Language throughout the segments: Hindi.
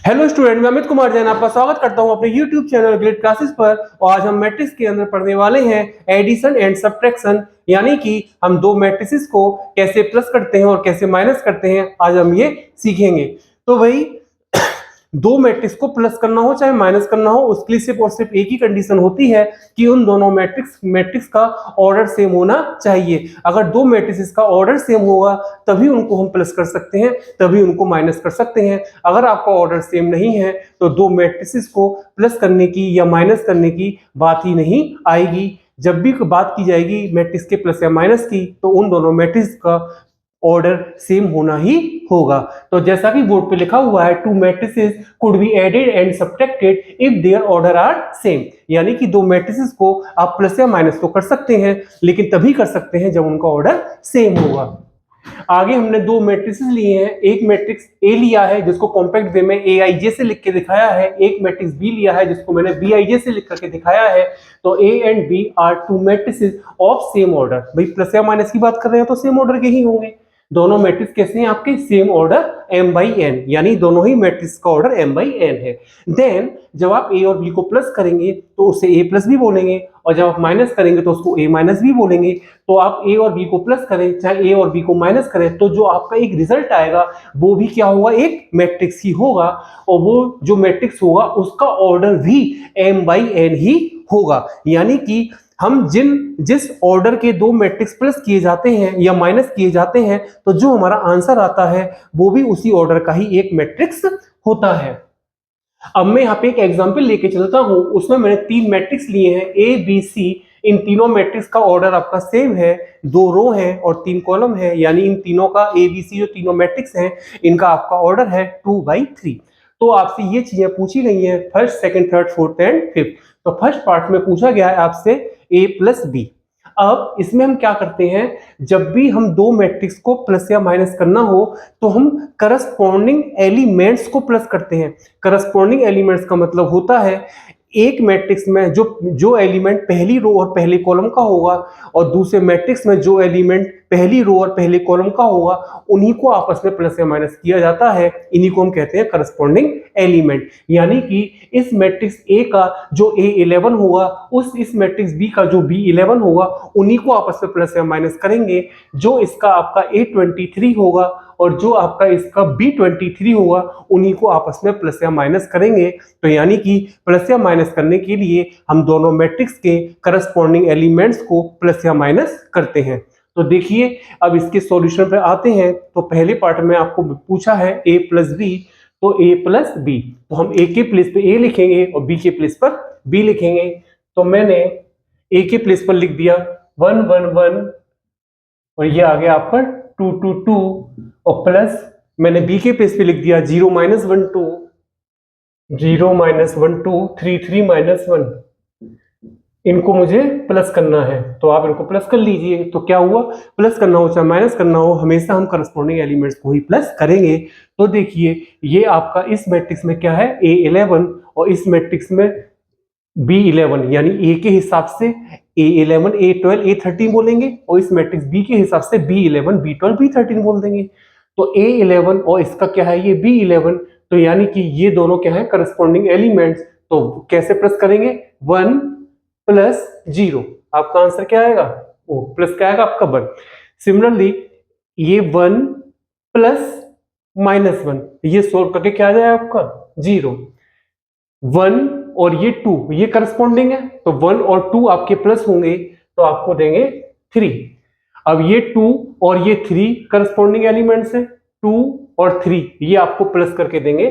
हेलो स्टूडेंट, मैं अमित कुमार जैन आपका स्वागत करता हूं अपने YouTube चैनल ग्रेड क्लासेस पर। और आज हम मैट्रिक्स के अंदर पढ़ने वाले हैं एडिशन एंड सब्ट्रैक्शन, यानी कि हम दो मैट्रिसेस को कैसे प्लस करते हैं और कैसे माइनस करते हैं, आज हम ये सीखेंगे। तो भाई दो मैट्रिक्स को प्लस करना हो चाहे माइनस करना हो, उसके लिए सिर्फ और सिर्फ एक ही कंडीशन होती है कि उन दोनों मैट्रिक्स का ऑर्डर सेम होना चाहिए। अगर दो मैट्रिसेस का ऑर्डर सेम होगा तभी उनको हम प्लस कर सकते हैं, तभी उनको माइनस कर सकते हैं। अगर आपका ऑर्डर सेम नहीं है तो दो मैट्रिसेस को प्लस करने की या माइनस करने की बात ही नहीं आएगी। जब भी बात की जाएगी मैट्रिक्स के प्लस या माइनस की, तो उन दोनों मैट्रिक्स का ऑर्डर सेम होना ही होगा। तो जैसा कि बोर्ड पे लिखा हुआ है, two matrices could be added and subtracted if their order are same, यानी कि दो मैट्रिसेस को आप प्लस या माइनस तो कर सकते हैं, लेकिन तभी कर सकते हैं जब उनका ऑर्डर सेम होगा। आगे हमने दो मैट्रिसेस लिए हैं, एक मैट्रिक्स ए लिया है जिसको कॉम्पैक्ट वे में AIJ से लिख के दिखाया है, एक मैट्रिक्स बी लिया है जिसको मैंने BIJ से लिख करके दिखाया है। तो A and B are two matrices of same order. भाई प्लस या माइनस की बात कर रहे हैं तो सेम ऑर्डर के ही होंगे। दोनों मैट्रिक्स कैसे हैं आपके? सेम ऑर्डर m/n, यानी दोनों ही मैट्रिक्स का ऑर्डर m/n है। देन जब आप a और b को प्लस करेंगे तो उसे a प्लस भी बोलेंगे, और जब आप माइनस करेंगे तो उसको a माइनस भी बोलेंगे। तो आप a और b को प्लस करें चाहे a और b को माइनस करें, तो जो आपका एक रिजल्ट आएगा वो भी क्या होगा? एक मैट्रिक्स ही होगा, और वो जो मैट्रिक्स होगा उसका ऑर्डर भी m/n ही होगा। यानी कि हम जिस ऑर्डर के दो मैट्रिक्स प्लस किए जाते हैं या माइनस किए जाते हैं, तो जो हमारा आंसर आता है वो भी उसी ऑर्डर का ही एक मैट्रिक्स होता है। अब मैं यहाँ पे एक एग्जांपल लेके चलता हूं, उसमें मैंने तीन मैट्रिक्स लिए हैं A B C। इन तीनों मैट्रिक्स का ऑर्डर आपका सेम है, दो रो है और तीन कॉलम है, यानी इन तीनों का A B C जो तीनों मैट्रिक्स हैं इनका आपका ऑर्डर है 2/3। तो आपसे ये चीजें पूछी गई हैं first, second, third, fourth and fifth. तो फर्स्ट पार्ट में पूछा गया है आपसे A प्लस B। अब इसमें हम क्या करते हैं, जब भी हम दो मैट्रिक्स को प्लस या माइनस करना हो तो हम करस्पॉन्डिंग एलिमेंट्स को प्लस करते हैं। करस्पॉन्डिंग एलिमेंट्स का मतलब होता है एक मैट्रिक्स में जो जो एलिमेंट पहली रो और पहले कॉलम का होगा, और दूसरे मैट्रिक्स में जो एलिमेंट पहली रो और पहले कॉलम का होगा, उन्हीं को आपस में प्लस या माइनस किया जाता है। इन्हीं को हम कहते हैं करस्पॉन्डिंग एलिमेंट। यानी कि इस मैट्रिक्स A का जो A11 होगा, इस मैट्रिक्स B का जो B11 होगा, उन्हीं को आपस में प्लस या माइनस करेंगे। जो इसका आपका A23 होगा और जो आपका इसका B23 होगा, उन्हीं को आपस में प्लस या माइनस करेंगे। तो यानी कि प्लस या माइनस करने के लिए हम दोनों मैट्रिक्स के करस्पॉन्डिंग एलिमेंट्स को प्लस या माइनस करते हैं। तो देखिए अब इसके सॉल्यूशन पे आते हैं। तो पहले पार्ट में आपको पूछा है A प्लस बी, तो A प्लस बी, तो हम A के प्लेस पे A लिखेंगे और B के प्लेस पर B लिखेंगे। तो मैंने A के प्लेस पर लिख दिया 1 1 1, और ये आ गया आपका 2 2 2, और प्लस मैंने B के प्लेस पे लिख दिया 0 - 1 2, 0 - 1 2 3 3 - 1। इनको मुझे प्लस करना है, तो आप इनको प्लस कर लीजिए। तो क्या हुआ, प्लस करना हो चाहे माइनस करना हो, हमेशा हम करस्पॉन्डिंग एलिमेंट्स को ही प्लस करेंगे। तो देखिए ये आपका इस मैट्रिक्स में क्या है, A11, और इस मैट्रिक्स में B11, यानी A के हिसाब से A11 A12 A13 बोलेंगे, और इस मैट्रिक्स B के हिसाब से B11 B12 B13 बोल देंगे। तो A11 और इसका क्या है, ये B11, तो यानी कि ये दोनों क्या है, करस्पॉन्डिंग एलिमेंट्स। तो कैसे प्लस करेंगे, 1 प्लस 0, आपका आंसर क्या आएगा, वो प्लस क्या आएगा आपका 1। सिमिलरली ये 1 प्लस -1, ये सोल्व करके क्या आ जाएगा आपका 0। 1 और ये 2 ये करस्पॉन्डिंग है, तो 1 और 2 आपके प्लस होंगे तो आपको देंगे 3। अब ये 2 और ये 3 करस्पॉन्डिंग एलिमेंट्स हैं, 2 और 3 ये आपको प्लस करके देंगे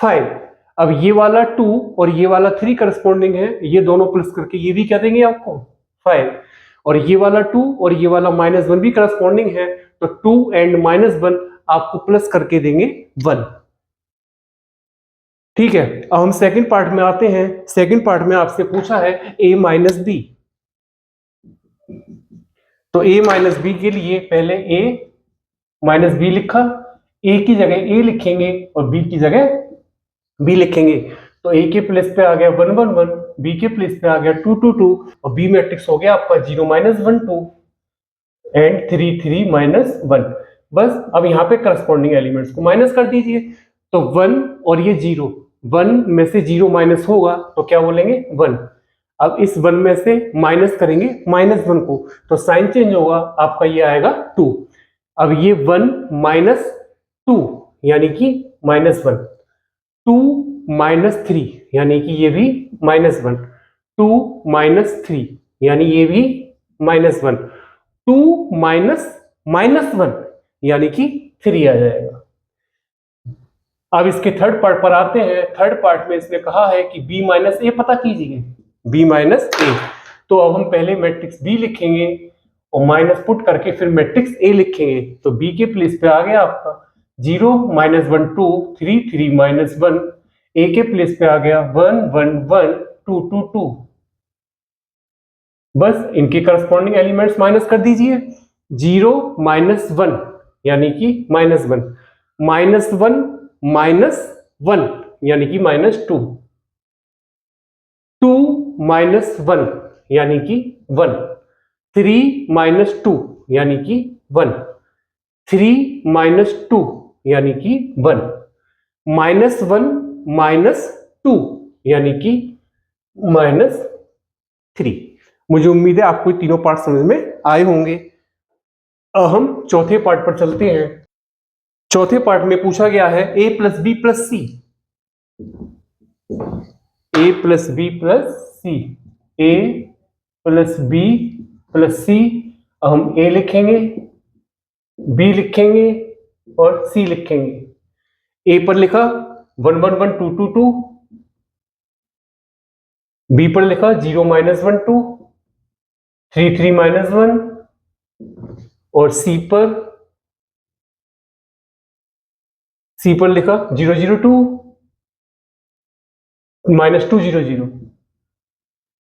5। अब ये वाला 2 और ये वाला 3 करस्पॉन्डिंग है, ये दोनों प्लस करके ये भी क्या देंगे आपको 5। और ये वाला 2 और ये वाला -1 भी करस्पॉन्डिंग है, तो 2 एंड -1 आपको प्लस करके देंगे 1। ठीक है, अब हम सेकंड पार्ट में आते हैं। सेकंड पार्ट में आपसे पूछा है A माइनस बी। तो A माइनस बी के लिए पहले A माइनस बी लिखा, A की जगह A लिखेंगे और B की जगह B लिखेंगे। तो A के प्लेस पे आ गया 1 1 1, B के प्लेस पे आ गया 2 2 2, और B मैट्रिक्स हो गया आपका 0 - 1 2 एंड 3 3 - 1। बस अब यहाँ पे करस्पॉन्डिंग एलिमेंट्स को माइनस कर दीजिए। तो 1 और ये 0, 1 में से 0 माइनस होगा तो क्या बोलेंगे 1। अब इस 1 में से माइनस करेंगे -1 को तो साइन चेंज होगा, आपका ये आएगा 2। अब ये 1 माइनस 2 यानी कि -1, 2 माइनस 3 यानी कि ये भी -1, 2 माइनस 3 यानी ये भी -1, 2 माइनस -1 यानी कि 3 आ जाएगा। अब इसके थर्ड पार्ट पर आते हैं। थर्ड पार्ट में इसने कहा है कि b माइनस ए पता कीजिए, b माइनस ए। तो अब हम पहले मैट्रिक्स b लिखेंगे और माइनस पुट करके फिर मैट्रिक्स a लिखेंगे। तो b के प्लेस पे आ गया आपका 0 -1 2 3 3 -1, a के प्लेस पे आ गया 1 1 1 2 2 2। बस इनके करस्पॉन्डिंग एलिमेंट्स माइनस कर दीजिए। 0 -1 यानी कि -1, -1 -1 यानी कि -2, 2 -1 यानी कि 1, 3 -2 यानी कि 1, 3 -2 यानी कि 1, -1 -2 यानी कि -3। मुझे उम्मीद है आपको तीनों पार्ट समझ में आए होंगे। अब हम चौथे पार्ट पर चलते हैं। चौथे पार्ट में पूछा गया है a plus B plus C, a plus B plus C, a plus B plus C. अब हम a लिखेंगे, b लिखेंगे और c लिखेंगे। a पर लिखा 1 1 1 2 2 2, b पर लिखा 0 -1 2 3 3 -1 और c पर लिखा 0 0 2 -2 0 0।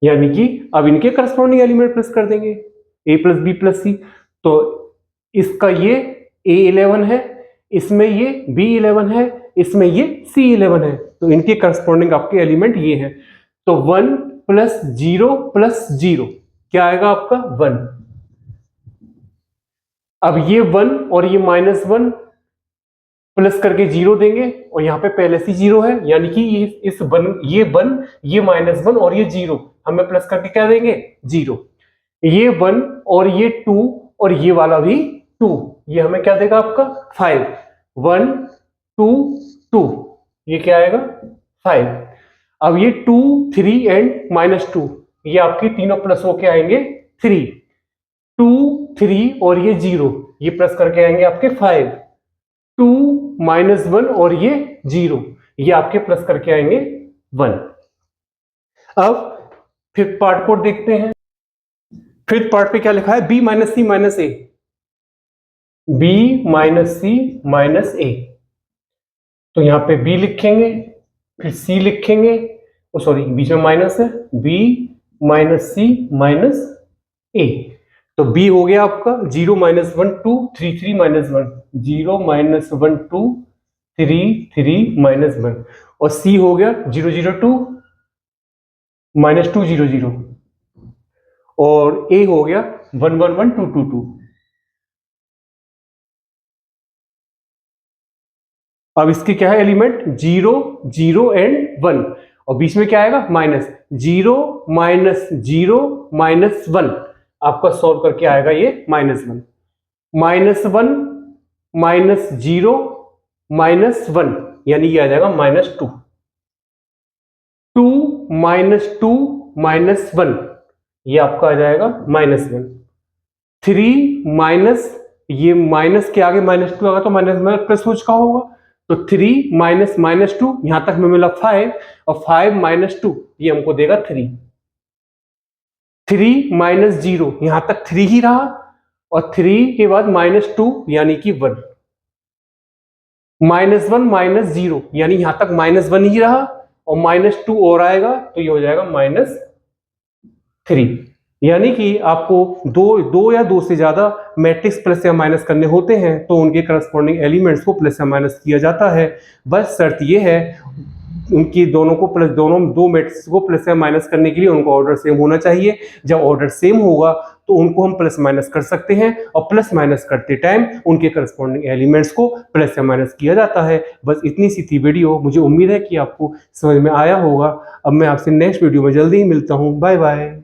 यानी कि अब इनके करस्पॉन्डिंग एलिमेंट प्लस कर देंगे a प्लस बी प्लस सी। तो इसका ये a11 है, इसमें ये b11 है, इसमें ये c11 है। तो इनके करस्पॉन्डिंग आपके एलिमेंट ये है। तो 1 + 0 + 0 क्या आएगा आपका 1। अब ये 1 और ये -1 प्लस करके 0 देंगे और यहाँ पे पहले से 0 है, यानी कि ये 1 ये -1 और ये 0 हमें प्लस करके क्या देंगे 0। ये 1 और ये 2 और ये वाला भी 2, ये हमें क्या देगा आपका 5। 1 2 2 ये क्या आएगा 5। अब ये 2 3 एंड -2 ये आपके तीनों प्लस होके आएंगे 3। 2 3 और ये 0 ये प्लस करके आएंगे आपके 5। 2 -1 और ये 0 ये आपके प्लस करके आएंगे 1। अब फिफ्थ पार्ट को देखते हैं। फिफ्थ पार्ट पे क्या लिखा है b - c - a, b - c - a। तो यहां पे b लिखेंगे फिर c लिखेंगे, सॉरी बीच में माइनस है, b - c - a। तो b हो गया आपका 0 -1 2 3 3 -1, 0 -1 2 3 3 -1 और c हो गया 0 0 2 -2 0 0 और a हो गया 1 1 1 2 2 2। अब इसके क्या है एलिमेंट 0 0 एंड 1 और बीच में क्या आएगा माइनस 0 -0 -1। आपका सॉल्व करके आएगा ये -1 -1 -0 -1 यानी ये आ जाएगा -2। 2 -2 -1 ये आपका आ जाएगा -1। 3 माइनस ये माइनस के आगे -2 आएगा तो माइनस प्लस हो चुका होगा। तो 3 -2 यहां तक में मिला 5 और 5 - 2 ये हमको देगा 3। 3 -0 यहां तक 3 ही रहा और 3 के बाद -2 यानी कि 1। -1 -0 यानी यहां तक -1 ही रहा और -2 और आएगा तो ये हो जाएगा -3। यानी कि आपको दो या दो से ज्यादा मैट्रिक्स प्लस या माइनस करने होते हैं तो उनके करस्पॉन्डिंग एलिमेंट्स को प्लस या माइनस किया जाता है। बस शर्त ये है उनकी दोनों दो मैट्रिक्स को प्लस या माइनस करने के लिए उनका ऑर्डर सेम होना चाहिए। जब ऑर्डर सेम होगा तो उनको हम प्लस माइनस कर सकते हैं और प्लस माइनस करते टाइम उनके करस्पॉन्डिंग एलिमेंट्स को प्लस या माइनस किया जाता है। बस इतनी सी थी वीडियो, मुझे उम्मीद है कि आपको समझ में आया होगा। अब मैं आपसे नेक्स्ट वीडियो में जल्दी ही मिलता हूँ। Bye bye.